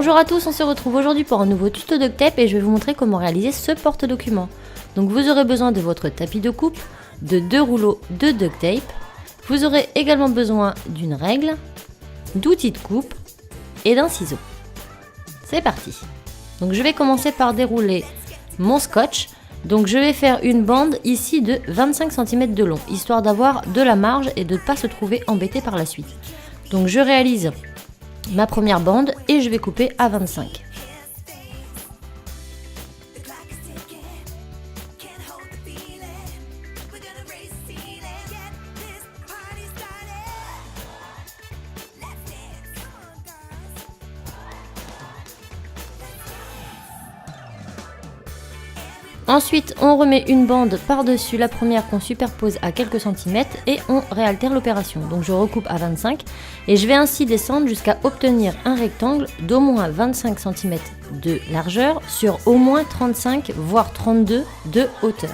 Bonjour à tous, on se retrouve aujourd'hui pour un nouveau tuto duct tape et je vais vous montrer comment réaliser ce porte-document. Donc vous aurez besoin de votre tapis de coupe, de 2 rouleaux de duct tape, vous aurez également besoin d'une règle, d'outils de coupe et d'un ciseau. C'est parti. Donc je vais commencer par dérouler mon scotch. Donc je vais faire une bande ici de 25 cm de long, histoire d'avoir de la marge et de ne pas se trouver embêté par la suite. Donc je réalise ma première bande et je vais couper à 25. Ensuite, on remet une bande par-dessus la première qu'on superpose à quelques centimètres et on réaltère l'opération. Donc je recoupe à 25 et je vais ainsi descendre jusqu'à obtenir un rectangle d'au moins 25 cm de largeur sur au moins 35 voire 32 de hauteur.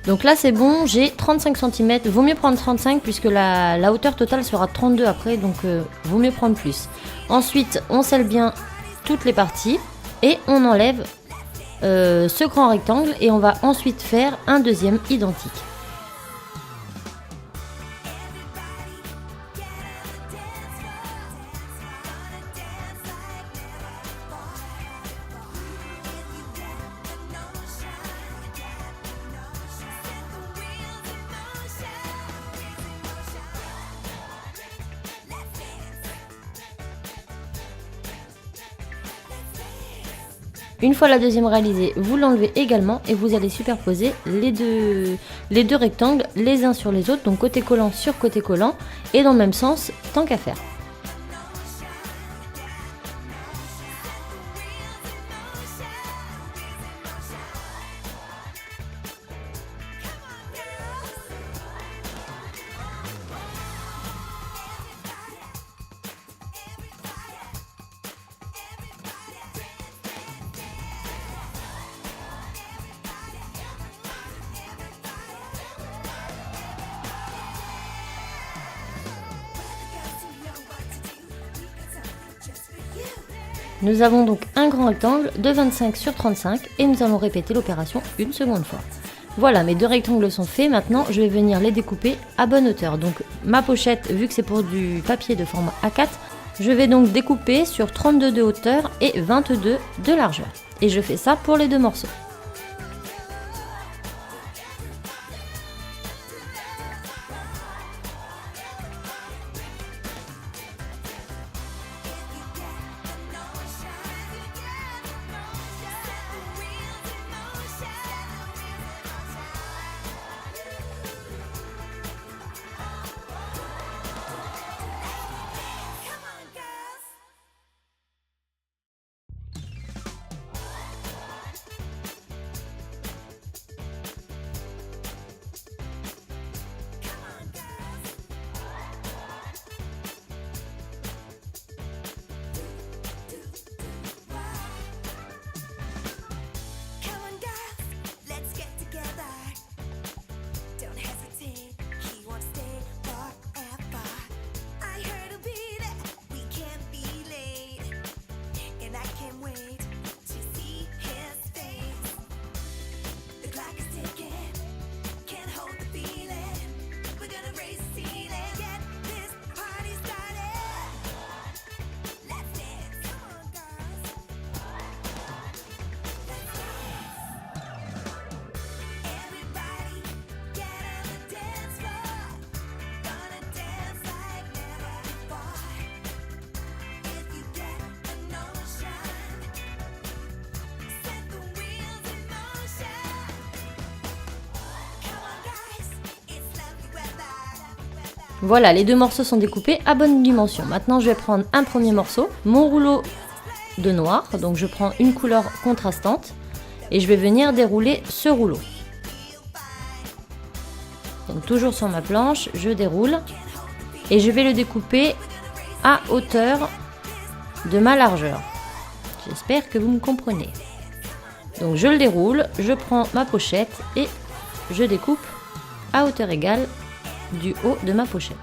Donc là c'est bon, j'ai 35 cm, vaut mieux prendre 35 puisque la hauteur totale sera 32 après, donc vaut mieux prendre plus. Ensuite on scelle bien toutes les parties et on enlève ce grand rectangle et on va ensuite faire un deuxième identique. Une fois la deuxième réalisée, vous l'enlevez également et vous allez superposer les deux rectangles les uns sur les autres, donc côté collant sur côté collant et dans le même sens tant qu'à faire. Nous avons donc un grand rectangle de 25 sur 35 et nous allons répéter l'opération une seconde fois. Voilà, mes deux rectangles sont faits, maintenant je vais venir les découper à bonne hauteur. Donc ma pochette, vu que c'est pour du papier de format A4, je vais donc découper sur 32 de hauteur et 22 de largeur. Et je fais ça pour les deux morceaux. Voilà, les deux morceaux sont découpés à bonne dimension. Maintenant, je vais prendre un premier morceau, mon rouleau de noir. Donc, je prends une couleur contrastante et je vais venir dérouler ce rouleau. Donc, toujours sur ma planche, je déroule et je vais le découper à hauteur de ma largeur. J'espère que vous me comprenez. Donc je le déroule, je prends ma pochette et je découpe à hauteur égale du haut de ma pochette.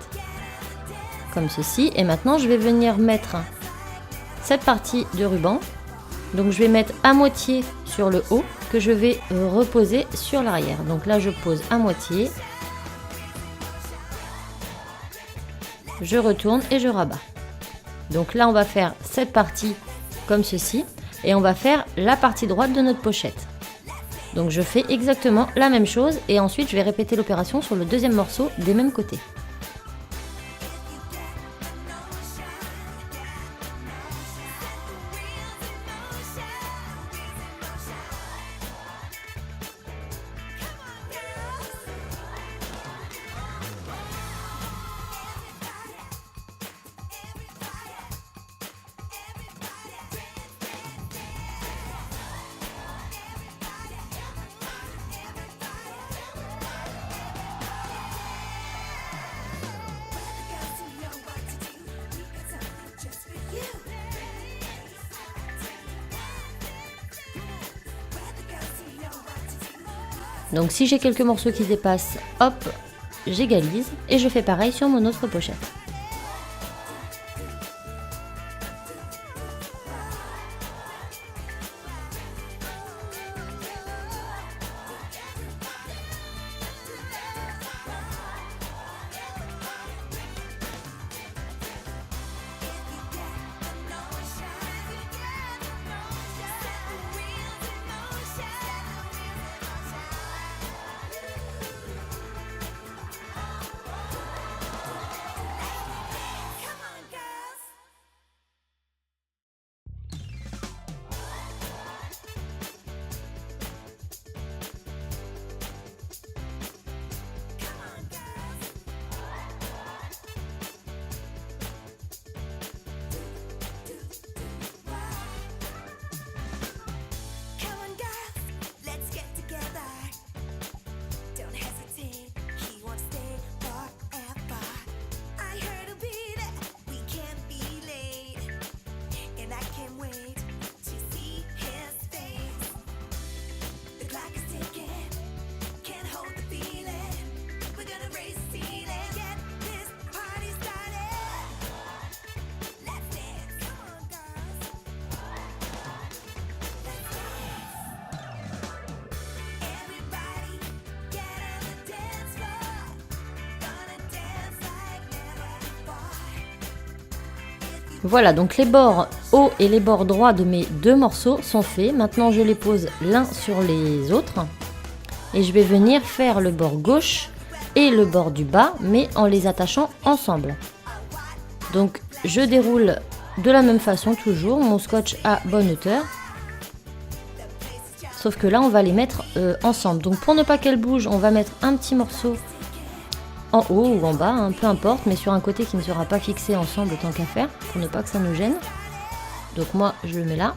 Comme ceci. Et maintenant je vais venir mettre cette partie de ruban. Donc je vais mettre à moitié sur le haut que je vais reposer sur l'arrière. Donc là je pose à moitié. Je retourne et je rabats. Donc là on va faire cette partie comme ceci et on va faire la partie droite de notre pochette. Donc je fais exactement la même chose et ensuite je vais répéter l'opération sur le deuxième morceau des mêmes côtés. Donc si j'ai quelques morceaux qui dépassent, hop, j'égalise et je fais pareil sur mon autre pochette. Voilà, donc les bords hauts et les bords droits de mes deux morceaux sont faits. Maintenant, je les pose l'un sur les autres. Et je vais venir faire le bord gauche et le bord du bas, mais en les attachant ensemble. Donc, je déroule de la même façon toujours, mon scotch à bonne hauteur. Sauf que là, on va les mettre ensemble. Donc, pour ne pas qu'elles bougent, on va mettre un petit morceau en haut ou en bas, hein, peu importe, mais sur un côté qui ne sera pas fixé ensemble tant qu'à faire, pour ne pas que ça nous gêne. Donc moi, je le mets là.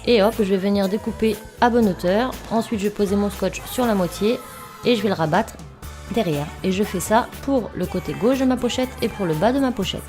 Et hop, je vais venir découper à bonne hauteur. Ensuite, je vais poser mon scotch sur la moitié et je vais le rabattre derrière. Et je fais ça pour le côté gauche de ma pochette et pour le bas de ma pochette.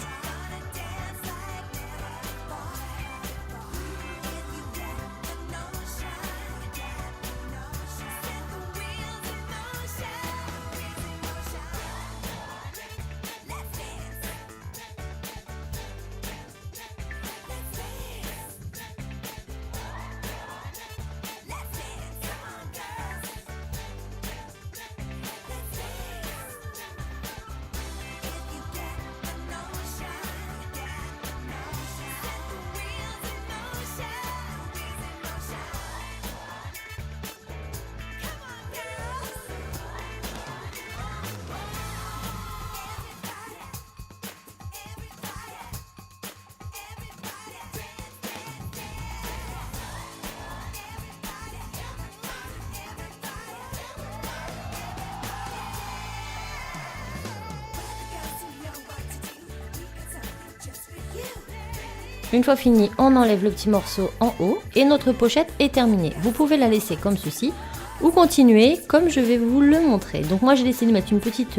Une fois fini, on enlève le petit morceau en haut et notre pochette est terminée. Vous pouvez la laisser comme ceci ou continuer comme je vais vous le montrer. Donc moi j'ai décidé de mettre une petite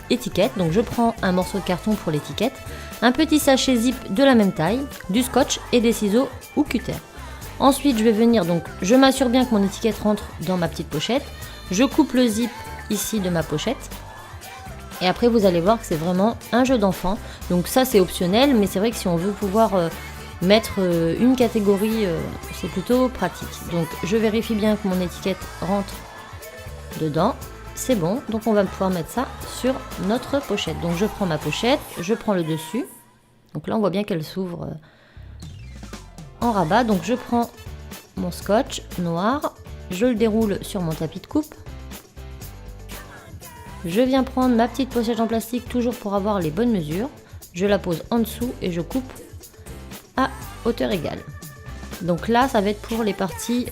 étiquette. Donc je prends un morceau de carton pour l'étiquette, un petit sachet zip de la même taille, du scotch et des ciseaux ou cutter. Ensuite, je vais venir, donc je m'assure bien que mon étiquette rentre dans ma petite pochette. Je coupe le zip ici de ma pochette. Et après, vous allez voir que c'est vraiment un jeu d'enfant. Donc ça, c'est optionnel, mais c'est vrai que si on veut pouvoir mettre une catégorie, c'est plutôt pratique. Donc je vérifie bien que mon étiquette rentre dedans. C'est bon, donc on va pouvoir mettre ça sur notre pochette. Donc je prends ma pochette, je prends le dessus. Donc là, on voit bien qu'elle s'ouvre en rabat. Donc je prends mon scotch noir, je le déroule sur mon tapis de coupe. Je viens prendre ma petite pochette en plastique, toujours pour avoir les bonnes mesures. Je la pose en dessous et je coupe à hauteur égale. Donc là, ça va être pour les parties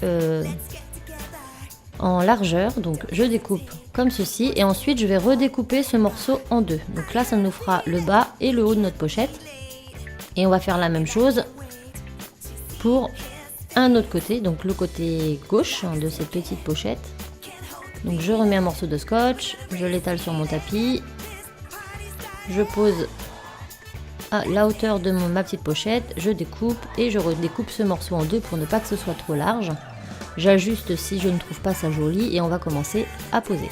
en largeur. Donc je découpe comme ceci et ensuite je vais redécouper ce morceau en deux. Donc là, ça nous fera le bas et le haut de notre pochette. Et on va faire la même chose pour un autre côté, donc le côté gauche de cette petite pochette. Donc je remets un morceau de scotch, je l'étale sur mon tapis, je pose à la hauteur de ma petite pochette, je découpe et je redécoupe ce morceau en deux pour ne pas que ce soit trop large. J'ajuste si je ne trouve pas ça joli et on va commencer à poser.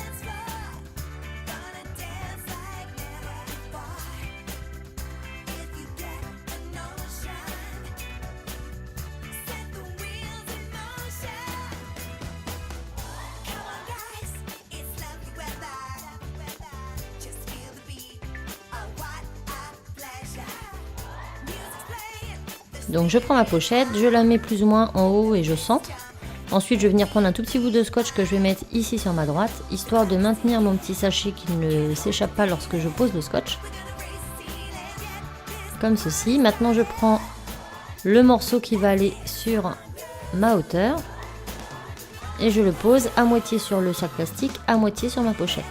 Donc je prends ma pochette, je la mets plus ou moins en haut et je centre. Ensuite je vais venir prendre un tout petit bout de scotch que je vais mettre ici sur ma droite, histoire de maintenir mon petit sachet qui ne s'échappe pas lorsque je pose le scotch. Comme ceci. Maintenant je prends le morceau qui va aller sur ma hauteur et je le pose à moitié sur le sac plastique, à moitié sur ma pochette.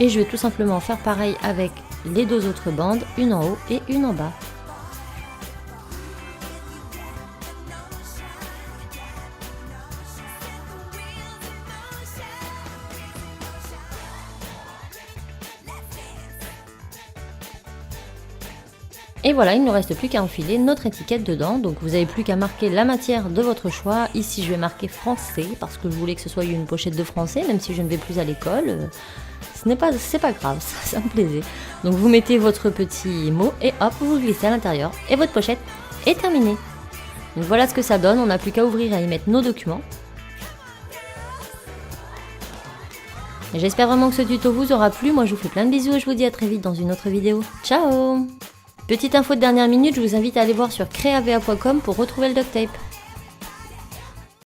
Et je vais tout simplement faire pareil avec les deux autres bandes, une en haut et une en bas. Et voilà, il ne nous reste plus qu'à enfiler notre étiquette dedans. Donc vous n'avez plus qu'à marquer la matière de votre choix. Ici je vais marquer français parce que je voulais que ce soit une pochette de français, même si je ne vais plus à l'école. C'est pas grave, ça me plaisait. Donc vous mettez votre petit mot et hop, vous glissez à l'intérieur. Et votre pochette est terminée. Donc voilà ce que ça donne, on n'a plus qu'à ouvrir et à y mettre nos documents. J'espère vraiment que ce tuto vous aura plu. Moi je vous fais plein de bisous et je vous dis à très vite dans une autre vidéo. Ciao! Petite info de dernière minute, je vous invite à aller voir sur creavea.com pour retrouver le duct tape.